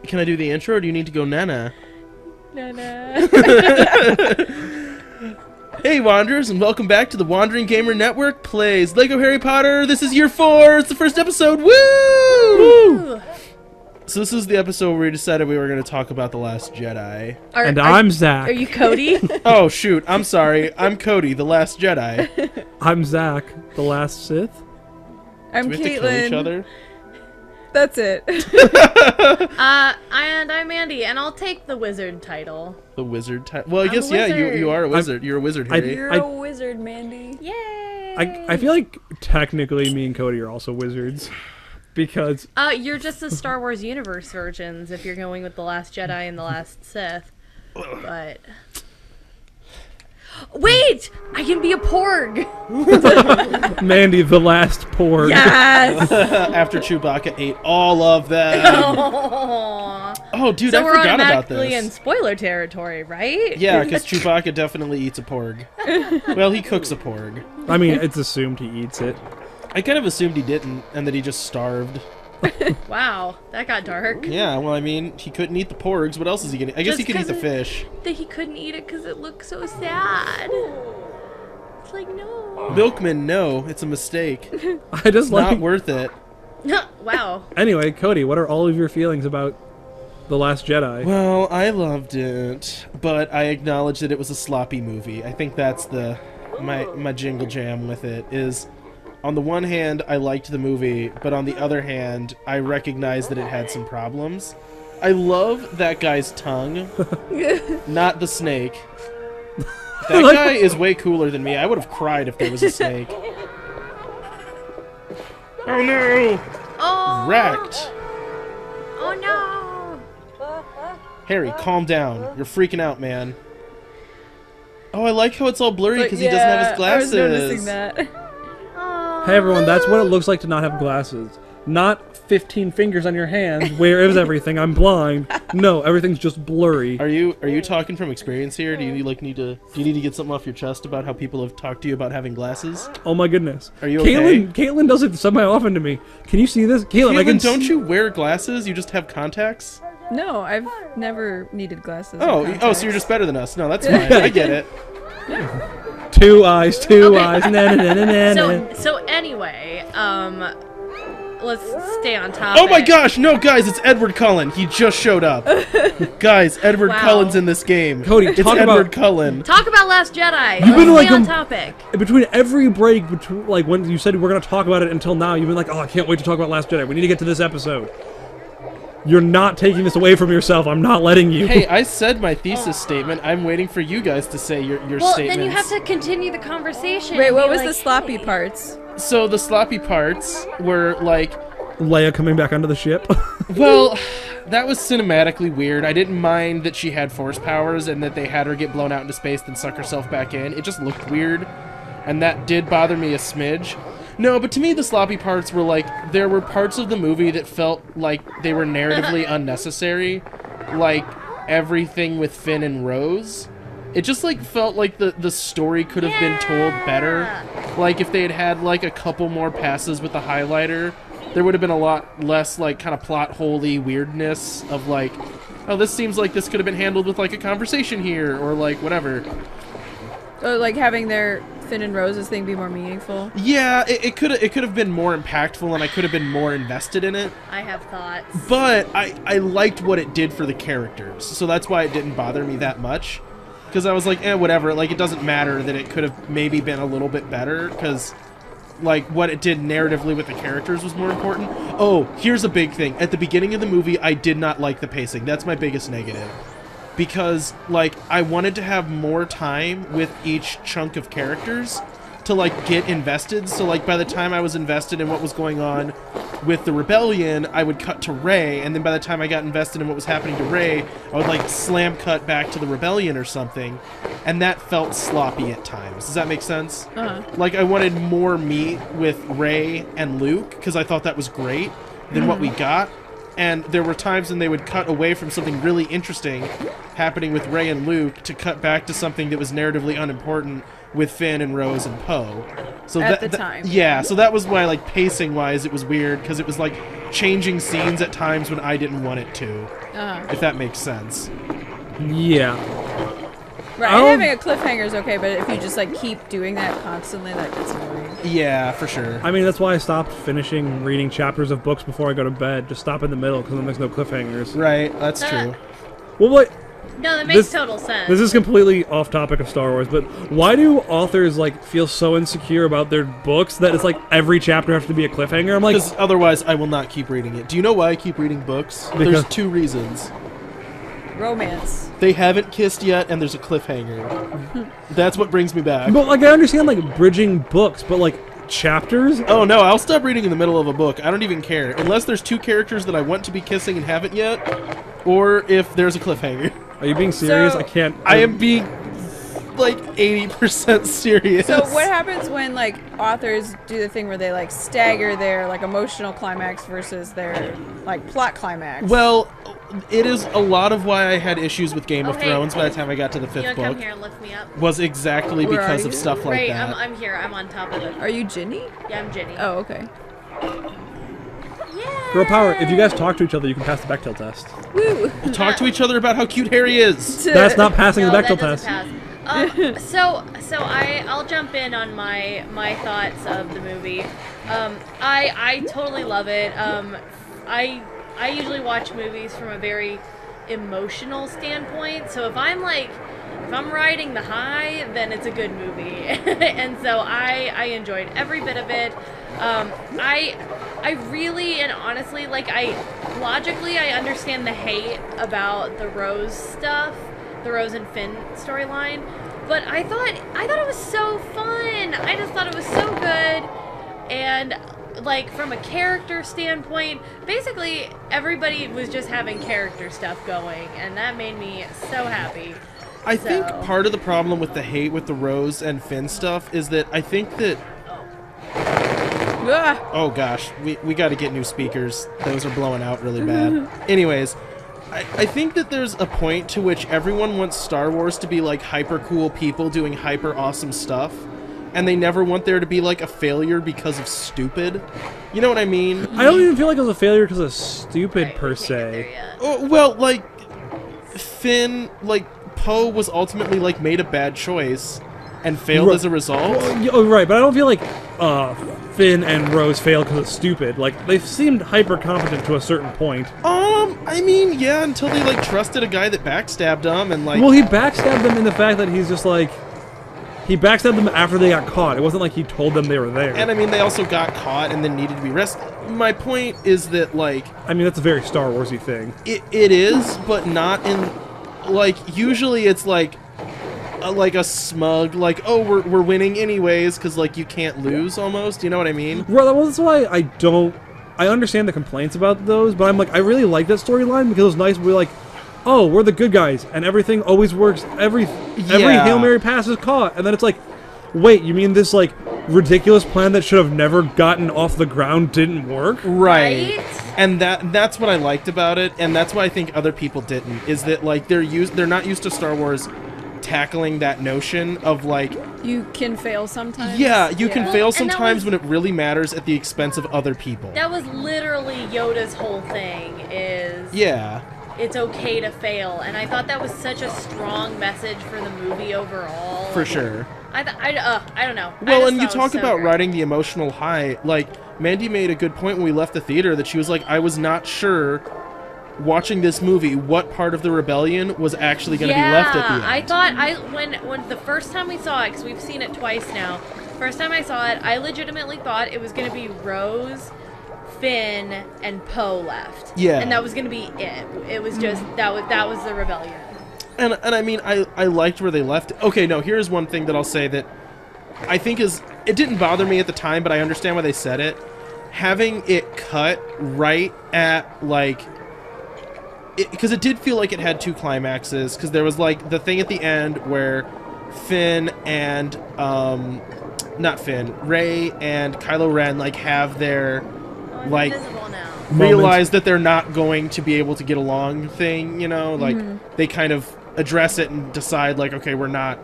Can I do the intro, or do you need to go Nana? Nana. Hey, Wanderers, and welcome back to the Wandering Gamer Network plays Lego Harry Potter. This is year 4. It's the first episode. Woo! Woo! So this is the episode where we decided we were going to talk about The Last Jedi. I'm Zach. Are you Cody? Oh, shoot. I'm sorry. I'm Cody, The Last Jedi. I'm Zach, the last Sith. I'm Do we have to kill each Caitlin. other? That's it. And I'm Andy, and I'll take the wizard title. The wizard title. Well, I I'm guess, a yeah, wizard. you are a wizard. You're a wizard, Harry. You're a wizard, Mandy. Yay! I feel like technically me and Cody are also wizards. Because... You're just the Star Wars universe versions if you're going with The Last Jedi and The Last Sith. But... Wait! I can be a porg! Mandy, the last porg. Yes! After Chewbacca ate all of them. Oh, dude, So I we're forgot about automatically in this. spoiler territory, right? Yeah, because Chewbacca definitely eats a porg. Well, he cooks a porg. I mean, it's assumed he eats it. I kind of assumed he didn't, and that he just starved. Wow, that got dark. Yeah, well, I mean, he couldn't eat the porgs. What else is he gonna? I guess Just he could eat the 'cause fish. That he couldn't eat it because it looked so sad. It's like, no. Milkman, no, it's a mistake. I just It's not like... worth it. Wow. Anyway, Cody, what are all of your feelings about The Last Jedi? Well, I loved it, but I acknowledge that it was a sloppy movie. I think that's my jingle jam with it is. On the one hand, I liked the movie, but on the other hand, I recognize that it had some problems. I love that guy's tongue, not the snake. That guy is way cooler than me. I would have cried if there was a snake. Oh no! Oh! Wrecked! Oh no! Harry, calm down. You're freaking out, man. Oh, I like how it's all blurry because he doesn't have his glasses. I was noticing that. Hey everyone, that's what it looks like to not have glasses. Not 15 fingers on your hands. Where is everything? I'm blind. No, everything's just blurry. Are you talking from experience here? Do you need to get something off your chest about how people have talked to you about having glasses? Oh my goodness. Are you okay? Caitlin does it semi-often to me. Can you see this? Caitlin, I can don't you wear glasses? You just have contacts? No, I've never needed glasses. Oh, so you're just better than us. No, that's fine. I get it. Two eyes. Okay. Na, na, na, na, na. So anyway, let's stay on topic. Oh my gosh, no, guys, it's Edward Cullen. He just showed up. Guys, Edward Wow. Cullen's in this game. Cody, it's talk Edward about- Cullen. Talk about Last Jedi. You've been Let's like stay on a- topic. Between every break, like when you said we're going to talk about it until now, you've been like, oh, I can't wait to talk about Last Jedi. We need to get to this episode. You're not taking this away from yourself. I'm not letting you. Hey, I said my thesis statement. I'm waiting for you guys to say your Well, statements. then you have to continue the conversation. Wait, and what be was like, the sloppy hey. parts? So the sloppy parts were like, Leia coming back onto the ship. well, that was cinematically weird. I didn't mind that she had force powers and that they had her get blown out into space then suck herself back in. It just looked weird, and that did bother me a smidge. No, but to me the sloppy parts were like, there were parts of the movie that felt like they were narratively unnecessary, like everything with Finn and Rose. It just like felt like the story could have been told better. Like if they had had like a couple more passes with the highlighter, there would have been a lot less like kind of plot holey weirdness of like, oh, this seems like this could have been handled with like a conversation here or like whatever. Or like having their Finn and Rose's thing be more meaningful. Yeah, it could have been more impactful and I could have been more invested in it. I have thoughts. But I liked what it did for the characters, so that's why it didn't bother me that much. Because I was like, whatever, like, it doesn't matter that it could have maybe been a little bit better, because, like, what it did narratively with the characters was more important. Oh, here's a big thing. At the beginning of the movie, I did not like the pacing. That's my biggest negative. Because, like, I wanted to have more time with each chunk of characters to, like, get invested. So, like, by the time I was invested in what was going on with the rebellion, I would cut to Rey, and then by the time I got invested in what was happening to Rey, I would, like, slam cut back to the rebellion or something, and that felt sloppy at times. Does that make sense? Uh-huh. Like, I wanted more meat with Rey and Luke, because I thought that was great, than what we got. And there were times when they would cut away from something really interesting happening with Rey and Luke to cut back to something that was narratively unimportant with Finn and Rose and Poe. So At the time. yeah, so that was why, like, pacing-wise, it was weird, because it was like, changing scenes at times when I didn't want it to, if that makes sense. Yeah. Right, and having a cliffhanger is okay, but if you just like keep doing that constantly, that gets annoying. Yeah, for sure. I mean, that's why I stopped finishing reading chapters of books before I go to bed. Just stop in the middle, because then there's no cliffhangers. Right, that's true. Well, what? No, that makes total sense. This is completely off topic of Star Wars, but why do authors like feel so insecure about their books that it's like every chapter has to be a cliffhanger? I'm like, Because otherwise I will not keep reading it. Do you know why I keep reading books? There's 2 reasons. Romance. They haven't kissed yet, and there's a cliffhanger. That's what brings me back. but like I understand like bridging books, but like chapters. Oh no, I'll stop reading in the middle of a book. I don't even care. Unless there's 2 characters that I want to be kissing and haven't yet, or if there's a cliffhanger. Are you being serious? So- I can't. I am being like 80% serious. So what happens when like authors do the thing where they like stagger their like emotional climax versus their like plot climax? Well, it is a lot of why I had issues with Game of Okay. Thrones by the time I got to the 5th You wanna come book. here and lift me up? Was exactly Where because are of you? stuff like Right, that. I'm here. I'm on top of it. Are you Ginny? Yeah, I'm Jenny. Oh, okay. Yeah. Girl power. If you guys talk to each other, you can pass the Bechdel test. Woo! Talk to each other about how cute Harry is. That's not passing No, the that Bechdel doesn't test. pass. So I'll jump in on my thoughts of the movie. I totally love it. I usually watch movies from a very emotional standpoint. So if I'm riding the high, then it's a good movie. And so I enjoyed every bit of it. I really and honestly, like, logically I understand the hate about the Rose stuff, the Rose and Finn storyline, but I thought it was so fun. I just thought it was so good. And like from a character standpoint, basically everybody was just having character stuff going, and that made me so happy. I think part of the problem with the hate with the Rose and Finn stuff is that I think that... Ah, Oh gosh, we got to get new speakers. Those are blowing out really bad. Anyways, I think that there's a point to which everyone wants Star Wars to be like hyper cool people doing hyper awesome stuff, and they never want there to be like a failure because of stupid. You know what I mean? I don't even feel like it was a failure because of stupid Right, per we can't get there se. yet. Oh, well, like Finn, like Poe was ultimately like made a bad choice and failed Right. as a result. Oh, right, but I don't feel like Finn and Rose failed because it's stupid. Like, they seemed hyper competent to a certain point. I mean, yeah, until they like trusted a guy that backstabbed them and like. Well, he backstabbed them in the fact that he's just like... He backstabbed them after they got caught. It wasn't like he told them they were there. And I mean, they also got caught and then needed to be rescued. My point is that like I mean, that's a very Star Wars-y thing. it is, but not in like usually it's like a smug like, oh, we're winning anyways because like you can't lose almost. You know what I mean? Well, that's why I don't... I understand the complaints about those, but I'm like, I really like that storyline because it was nice. We're like, oh, we're the good guys, and everything always works. Every Yeah. Hail Mary pass is caught, and then it's like, wait, you mean this like ridiculous plan that should have never gotten off the ground didn't work? Right. Right? And that's what I liked about it, and that's why I think other people didn't. Is that like they're not used to Star Wars tackling that notion of like, you can fail sometimes. yeah, you can Yeah. fail And that sometimes was- when it really matters at the expense of other people. That was literally Yoda's whole thing, is Yeah. it's okay to fail. And I thought that was such a strong message for the movie overall. For sure. I don't know. I Well, just and you thought it talk was so about great. riding the emotional high. Like, Mandy made a good point when we left the theater that she was like, I was not sure watching this movie what part of the rebellion was actually going to be left at the end. I thought when the first time we saw it, because we've seen it twice now. First time I saw it, I legitimately thought it was going to be Rose, Finn, and Poe left. Yeah. And that was going to be it. It was just that was the rebellion. And I mean, I liked where they left it. Okay, no, here's one thing that I'll say that I think is... It didn't bother me at the time, but I understand why they said it. Having it cut right at, like... Because it did feel like it had 2 climaxes, because there was, like, the thing at the end where Finn and... not Finn. Rey and Kylo Ren, like, have their... Oh, I'm like... invisible now. realize that they're not going to be able to get along thing, you know, like they kind of address it and decide like, okay, we're not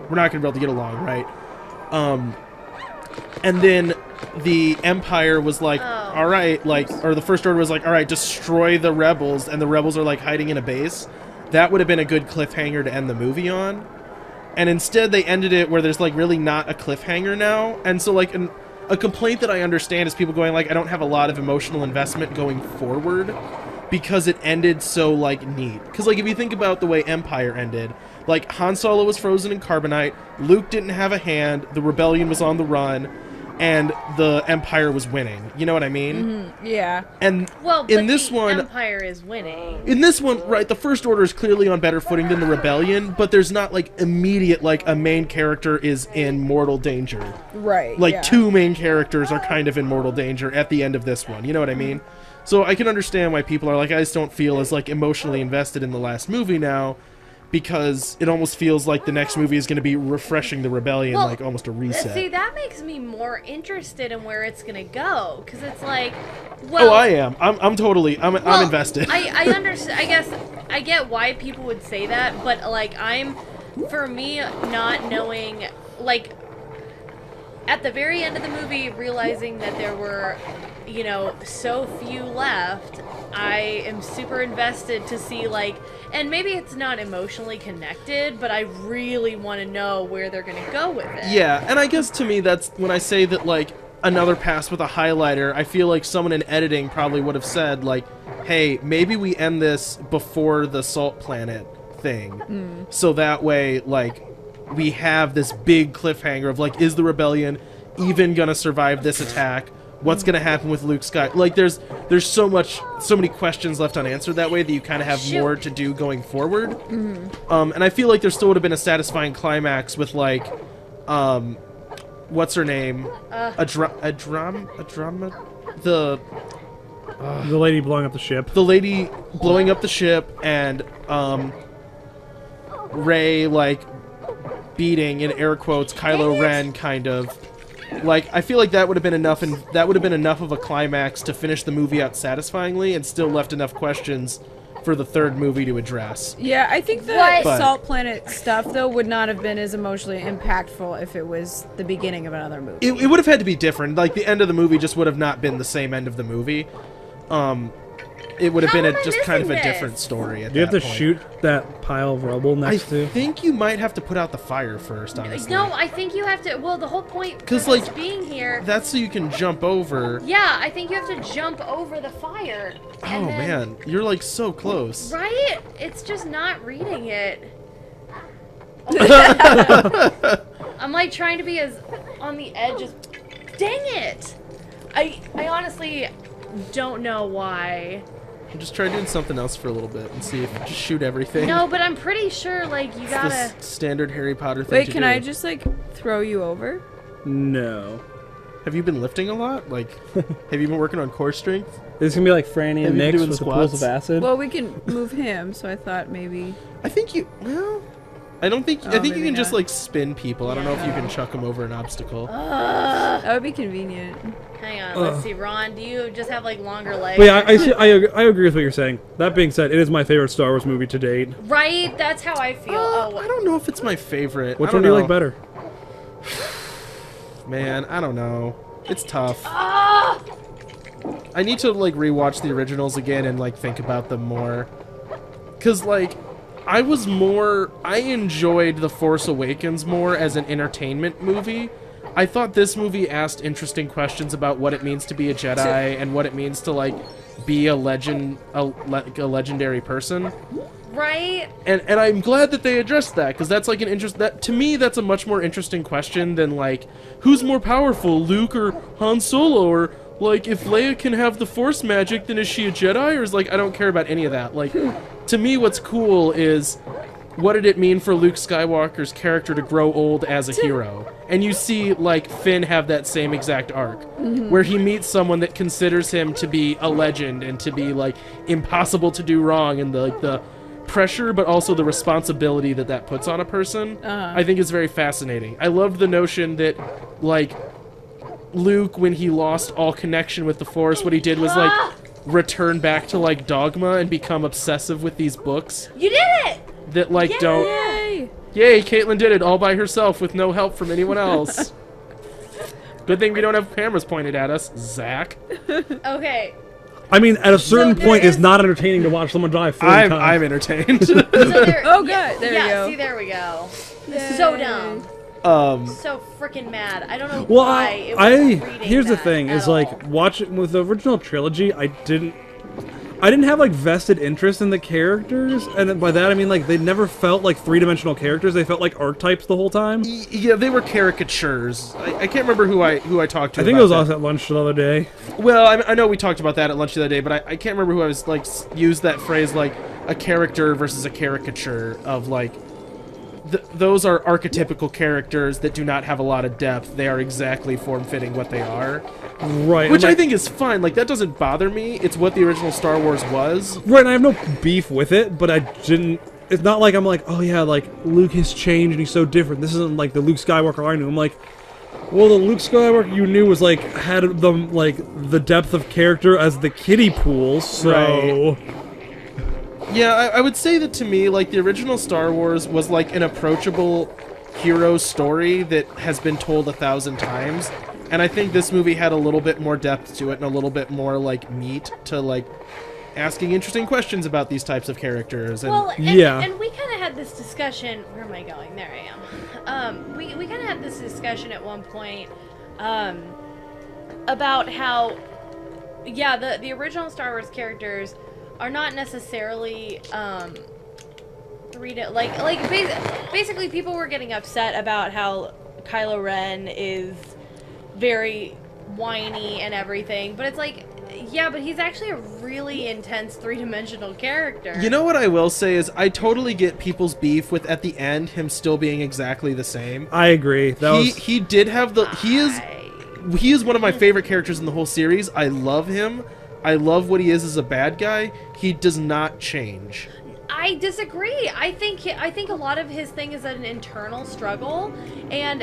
going to be able to get along, right? And then the Empire was like, all right, like, or the First Order was like, all right, destroy the rebels, and the rebels are like hiding in a base. That would have been a good cliffhanger to end the movie on. And instead they ended it where there's like really not a cliffhanger now. And so like a complaint that I understand is people going like, I don't have a lot of emotional investment going forward because it ended so like neat. Because like if you think about the way Empire ended, like Han Solo was frozen in carbonite, Luke didn't have a hand, the rebellion was on the run, and the Empire was winning. You know what I mean? Mm-hmm. Yeah. And Well, in but this the one, Empire is winning. in this one, right, the First Order is clearly on better footing than the Rebellion, but there's not like immediate like a main character is in mortal danger. Right. Like yeah. two main characters are kind of in mortal danger at the end of this one. You know what I mean? So I can understand why people are like, I just don't feel as like emotionally invested in the last movie now, because it almost feels like the next movie is going to be refreshing the Rebellion, Well, like almost a reset. See, that makes me more interested in where it's gonna go, because it's like, well, Oh, I am. I'm totally. I'm invested. I understand. I guess I get why people would say that, but like for me, not knowing, like, at the very end of the movie, realizing that there were, you know, so few left, I am super invested to see, like, and maybe it's not emotionally connected, but I really want to know where they're going to go with it. Yeah, and I guess to me that's when I say that, like, another pass with a highlighter, I feel like someone in editing probably would have said, like, hey, maybe we end this before the Salt Planet thing. So that way, like, we have this big cliffhanger of, like, is the Rebellion even gonna survive this attack? What's gonna happen with Luke Skywalker? Like, there's so many questions left unanswered that way that you kind of have more to do going forward. And I feel like there still would have been a satisfying climax with, like, what's her name? The lady blowing up the ship. The lady blowing up the ship, and Rey, like, beating, in air quotes, Kylo Ren, kind of. Like, I feel like that would have been enough, and that would have been enough of a climax to finish the movie out satisfyingly, and still left enough questions for the third movie to address. Yeah, I think the But- Salt Planet stuff, though, would not have been as emotionally impactful if it was the beginning of another movie. It would have had to be different. Like, the end of the movie just would have not been the same end of the movie. It would have How been am I just kind of a missing this? different story at Do you that have to point. shoot that pile of rubble I next to? think you might have to put out the fire first, honestly. No, I think you have to. Well, the whole point 'Cause, of this like, being here. That's so you can jump over. Yeah, I think you have to jump over the fire. Oh, and then- man. You're, like, so close. Right? It's just not reading it. I'm like trying to be as on the edge as. Dang it! I honestly don't know why. Just try doing something else for a little bit and see if just shoot everything. No, but I'm pretty sure like you It's gotta. this standard Harry Potter thing Wait, to can do. I just, like, throw you over? No. Have you been lifting a lot? Like, have you been working on core strength? This is gonna be like Franny Have and you been Nix doing with the squats? pools of acid. Well, we can move him, so I thought maybe... I think you. Well, I don't think. I think you maybe can just not. like spin people. I don't know if you can chuck them over an obstacle. That would be convenient. Hang on, let's see. Ron, do you just have like longer legs? But yeah, I agree with what you're saying. That being said, it is my favorite Star Wars movie to date. Right? That's how I feel. I don't know if it's my favorite. Which I one don't do you know. like better? Man, I don't know. It's tough. Ah! I need to like rewatch the originals again and like think about them more. Cause like I enjoyed The Force Awakens more as an entertainment movie. I thought this movie asked interesting questions about what it means to be a Jedi and what it means to like be a legendary person. Right? And I'm glad that they addressed that, because that's like an interest that to me that's a much more interesting question than like who's more powerful, Luke or Han Solo, or like if Leia can have the Force magic, then is she a Jedi? Or is like I don't care about any of that. Like to me, what's cool is what did it mean for Luke Skywalker's character to grow old as a hero? And you see like Finn have that same exact arc, where he meets someone that considers him to be a legend and to be like impossible to do wrong, and the pressure but also the responsibility that puts on a person. I think is very fascinating. I loved the notion that like Luke, when he lost all connection with the Force, what he did was like return back to like dogma and become obsessive with these books You did it! that like don't. Yay! Yay, Caitlin did it all by herself with no help from anyone else. Good thing we don't have cameras pointed at us, Zach. Okay. I mean, at a certain there point, is- it's not entertaining to watch someone die 40 times. I'm entertained. So there, Oh, God, there we yeah, go. see, there we go. Yay. So dumb. So freaking mad. I don't know Well, why it was reading here's the that thing: at is like all. watching with the original trilogy, I didn't have like vested interest in the characters, and by that I mean like they never felt like three-dimensional characters. They felt like archetypes the whole time. yeah, they were caricatures. I can't remember who I talked to. I think about it was that. us at lunch the other day. Well, I know we talked about that at lunch the other day, but I can't remember who I was like used that phrase like a character versus a caricature of like. Those are archetypical characters that do not have a lot of depth. They are exactly form-fitting what they are. Right. Which and, I like, think is fine. Like, that doesn't bother me. It's what the original Star Wars was. Right, and I have no beef with it, but I didn't. It's not like I'm like, oh yeah, like Luke has changed and he's so different. This isn't like the Luke Skywalker I knew. I'm like, well, the Luke Skywalker you knew was like had the depth of character as the kiddie pool. So Yeah, I would say that to me, like, the original Star Wars was like an approachable hero story that has been told 1,000 times. And I think this movie had a little bit more depth to it and a little bit more, like, meat to, like, asking interesting questions about these types of characters. And Well, and, Yeah. and we kind of had this discussion. Where am I going? There I am. We kind of had this discussion at one point about how, yeah, the original Star Wars characters are not necessarily basically people were getting upset about how Kylo Ren is very whiny and everything, but it's like, yeah, but he's actually a really intense three-dimensional character. you know what I will say is I totally get people's beef with, at the end, him still being exactly the same. I agree. He did have the... He is one of my favorite characters in the whole series. I love him. I love what he is as a bad guy. He does not change. I disagree. I think a lot of his thing is an internal struggle, and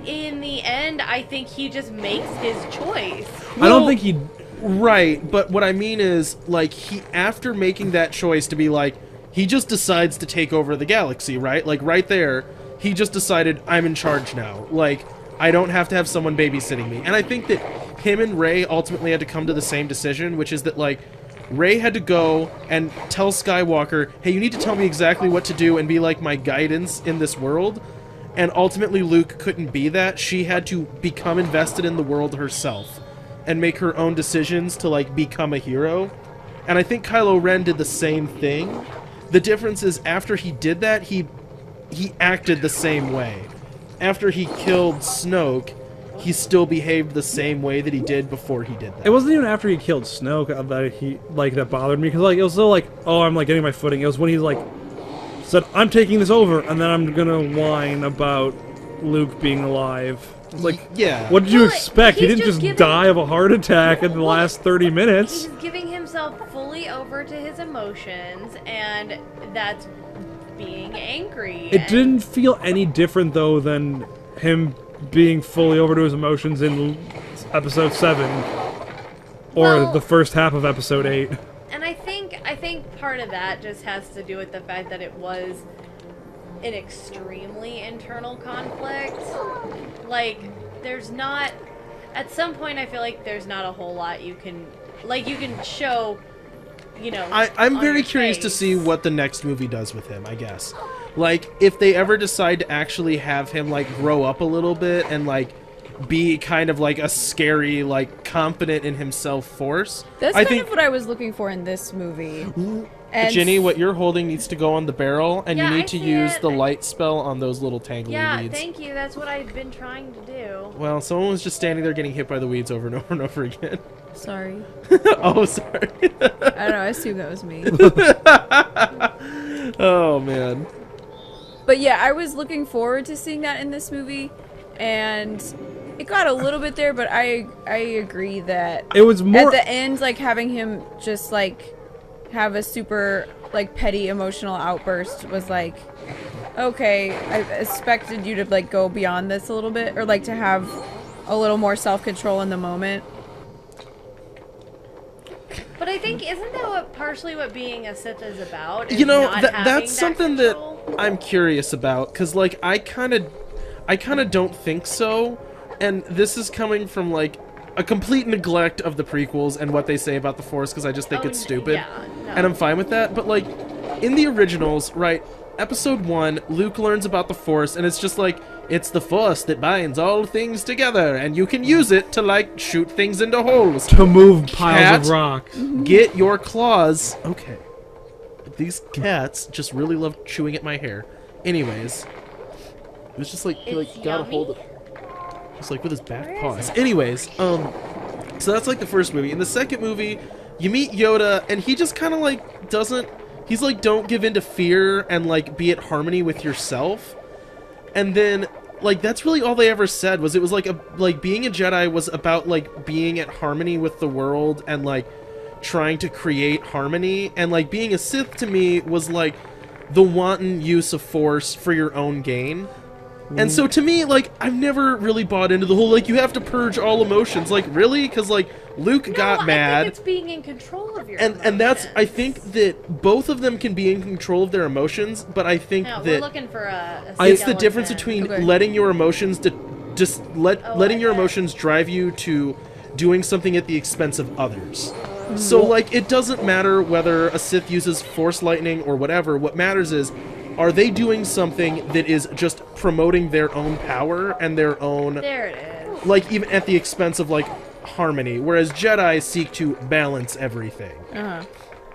in the end, I think he just makes his choice. I don't think he. Right, but what I mean is, like, he, after making that choice to be like, he just decides to take over the galaxy, right? Like, right there, he just decided, I'm in charge now. Like, I don't have to have someone babysitting me. And I think that him and Rey ultimately had to come to the same decision, which is that, like, Rey had to go and tell Skywalker, hey, you need to tell me exactly what to do and be, like, my guidance in this world. And ultimately, Luke couldn't be that. She had to become invested in the world herself and make her own decisions to, like, become a hero. And I think Kylo Ren did the same thing. The difference is, after he did that, he acted the same way. After he killed Snoke, he still behaved the same way that he did before he did that. It wasn't even after he killed Snoke that bothered me, because like it was still like, oh, I'm like getting my footing. It was when he like said, I'm taking this over, and then I'm gonna whine about Luke being alive. It's like, yeah. what did you Well, expect? He he's didn't just just giving- die of a heart attack in the last 30 minutes. He's giving himself fully over to his emotions, and that's being angry. It didn't feel any different though than him being fully over to his emotions in episode 7 or Well- the first half of episode 8. And I think part of that just has to do with the fact that it was an extremely internal conflict. Like, there's not... At some point, I feel like there's not a whole lot you can... Like, you can show, you know... I'm on very your curious to face. see what the next movie does with him, I guess. Like, if they ever decide to actually have him, like, grow up a little bit and, like, be kind of like a scary, like, confident in himself force. That's I kind think, of what I was looking for in this movie. And Ginny, what you're holding needs to go on the barrel, and Yeah, you I need to see use it. the light spell on those little tangly Yeah, weeds. thank you. That's what I've been trying to do. Well, someone was just standing there getting hit by the weeds over and over and over again. Sorry. Oh, sorry. I don't know, I assume that was me. Oh, man. But yeah, I was looking forward to seeing that in this movie, and it got a little bit there, but I agree that It was more... at the end, like, having him just, like, have a super, like, petty emotional outburst was like, okay, I expected you to, like, go beyond this a little bit, or, like, to have a little more self-control in the moment. But I think, isn't that partially what being a Sith is about? Is You know, not having that's that something control? that I'm curious about, because, like, I kind of don't think so. and this is coming from like a complete neglect of the prequels and what they say about the Force, because I just think it's stupid, and I'm fine with that. But like in the originals, right? Episode 1, Luke learns about the Force, and it's just like, it's the Force that binds all things together, and you can use it to, like, shoot things into holes. To move piles Cat, of rock. Get your claws. Okay. These cats just really love chewing at my hair. Anyways. It was just like, he, like, gotta hold it. Just like with his back paws. Anyways, so that's like the first movie. In the second movie, you meet Yoda, and he just kind of, like, doesn't... He's like, don't give in to fear and, like, be at harmony with yourself. And then, like, that's really all they ever said, was it was, like, being a Jedi was about, like, being at harmony with the world and, like, trying to create harmony. And, like, being a Sith, to me, was, like, the wanton use of Force for your own gain. And so, to me, like, I've never really bought into the whole, like, you have to purge all emotions. Like, really? Because, like, Luke got mad. I think it's being in control of your and that's, I think that both of them can be in control of their emotions, but I think no, that we're looking for a it's the difference between Okay. letting your emotions letting your emotions drive you to doing something at the expense of others. So, like, it doesn't matter whether a Sith uses Force lightning or whatever. What matters is, are they doing something that is just promoting their own power and their own... There it is. Like, even at the expense of, like, harmony. Whereas Jedi seek to balance everything.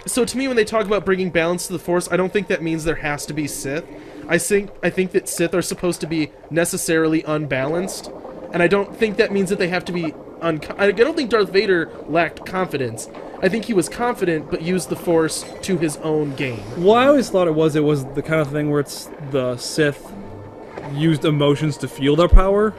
So to me, when they talk about bringing balance to the Force, I don't think that means there has to be Sith. I think that Sith are supposed to be necessarily unbalanced. And I don't think that means that they have to be... I don't think Darth Vader lacked confidence. I think he was confident, but used the Force to his own gain. Well, I always thought it was the kind of thing where it's the Sith used emotions to fuel their power.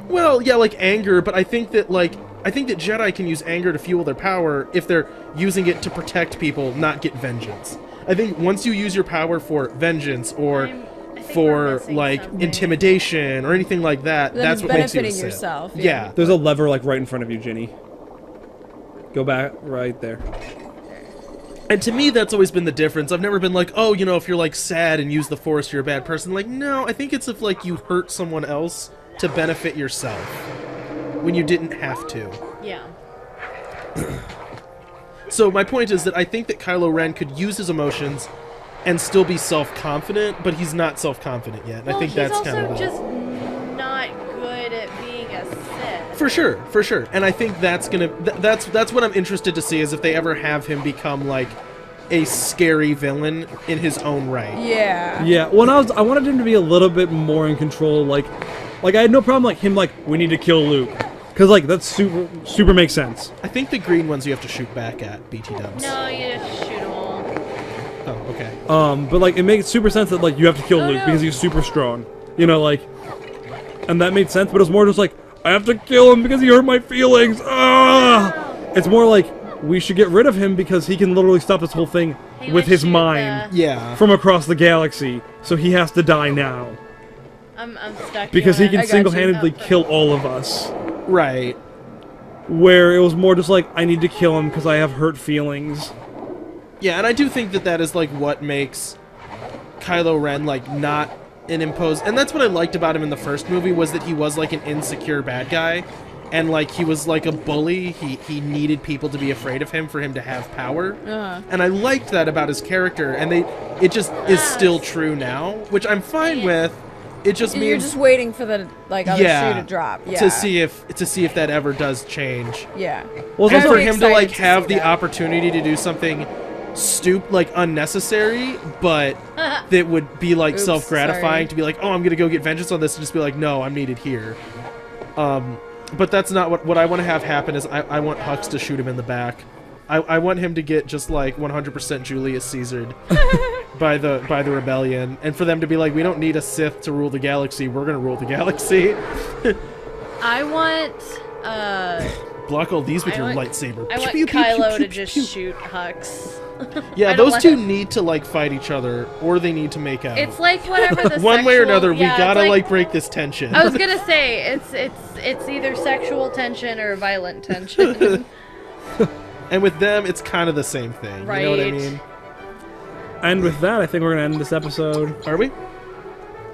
Well, yeah, like anger, but I think that Jedi can use anger to fuel their power if they're using it to protect people, not get vengeance. I think once you use your power for vengeance or I think for we're missing like something. intimidation or anything like that, Then that's it's what makes you a benefiting Sith. yourself, Yeah. There's a lever like right in front of you, Ginny. Go back right there. And to me, that's always been the difference. I've never been like, oh, you know, if you're like sad and use the Force, you're a bad person. Like, no, I think it's if like you hurt someone else to benefit yourself when you didn't have to. Yeah. So my point is that I think that Kylo Ren could use his emotions and still be self-confident, but he's not self-confident yet. And I think that's kind of he's also just not good at being a Sith. For sure. And I think that's gonna that's what I'm interested to see, is if they ever have him become like a scary villain in his own right. Yeah. Yeah, well, I wanted him to be a little bit more in control. Like I had no problem like him like, we need to kill Luke, because like that's super makes sense. I think the green ones you have to shoot back at, BT dubs. No, you just shoot them all. Oh, okay. But like it makes super sense that like you have to kill Oh, Luke no. because he's super strong. You know, like, and that made sense. But it's more just like, I have to kill him because he hurt my feelings. Ah! It's more like we should get rid of him because he can literally stop this whole thing He with would his shoot mind Yeah. from across the galaxy. So he has to die now I'm stuck. because he here. can I got you. single-handedly Oh, kill all of us. Right. Where it was more just like, I need to kill him because I have hurt feelings. Yeah, and I do think that is like what makes Kylo Ren like not an imposed, and that's what I liked about him in the first movie, was that he was like an insecure bad guy, and like he was like a bully. He needed people to be afraid of him for him to have power, and I liked that about his character. And it just is still true now, which I'm fine with. It just means You're just waiting for the like other shoe to drop. Yeah. to see if that ever does change. Yeah. Well, it's And also for Very him to like excited to have see the that. opportunity to do something like unnecessary, but that would be like Oops, self-gratifying, sorry. to be like, oh, I'm gonna go get vengeance on this, and just be like, no, I'm needed here. But that's not what I want to have happen. Is I want Hux to shoot him in the back. I want him to get just like 100% Julius Caesared by the rebellion, and for them to be like, we don't need a Sith to rule the galaxy, we're gonna rule the galaxy. I want Block all these with I your want- lightsaber. I want Pew, pew, pew, Kylo pew, to just pew. shoot Hux. Yeah, I don't those want two him- need to like fight each other, or they need to make out. It's like whatever the One way or sexual- another, yeah, we it's gotta like break this tension. I was gonna say it's either sexual tension or violent tension. And with them, it's kind of the same thing. You know what I Right. mean? and with that, I think we're gonna end this episode. Are we?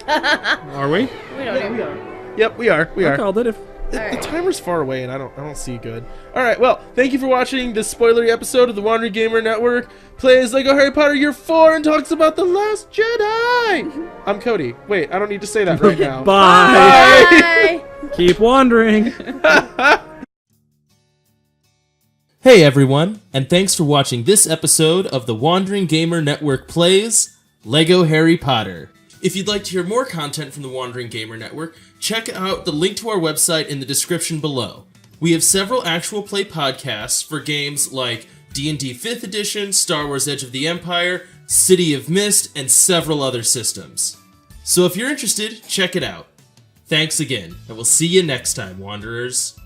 Are we? we don't even. Yep, we are. We I are. called it. The timer's far away, and I don't see good. All right, well, thank you for watching this spoilery episode of the Wandering Gamer Network. Plays Lego Harry Potter Year 4 and talks about The Last Jedi. I'm Cody. Wait, I don't need to say that right now. Bye. Bye. Keep wandering. Hey everyone, and thanks for watching this episode of the Wandering Gamer Network Plays Lego Harry Potter. If you'd like to hear more content from the Wandering Gamer Network, check out the link to our website in the description below. We have several actual play podcasts for games like D&D 5th Edition, Star Wars Edge of the Empire, City of Mist, and several other systems. So if you're interested, check it out. Thanks again, and we'll see you next time, Wanderers.